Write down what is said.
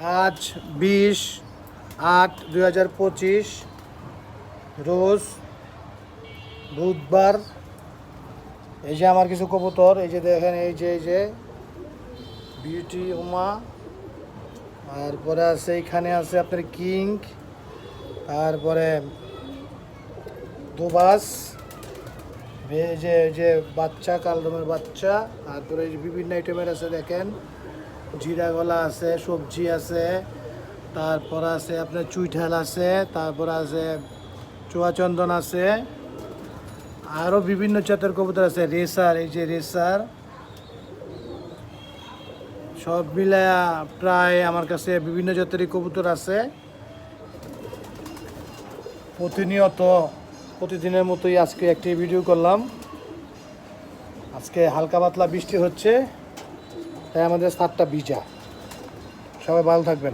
আজ 20/8/2025 রোজ বুধবার। এই যে আমার কিছু কবুতর, এই যে দেখেন, এই যে বিউটি উমা, তারপরে আছে এইখানে আছে আপনার কিং, তারপরে দুবাস, এই যে বাচ্চা, কালদমের বাচ্চা, তারপরে এই যে বিভিন্ন আইটেমের আছে দেখেন, জিরা গলা আছে, সবজি আছে, তারপর আছে আপনার চুইঠাল আছে, তারপর আছে চুয়াচন্দন আছে, আরও বিভিন্ন জাতের কবুতর আছে, রেসার, এই যে রেসার, সব মিলায়া প্রায় আমার কাছে বিভিন্ন জাতেরই কবুতর আছে। প্রতিদিনের মতোই আজকে একটি ভিডিও করলাম। আজকে হালকা পাতলা বৃষ্টি হচ্ছে, তাই আমাদের ছাদটা ভিজা। সবাই ভালো থাকবেন।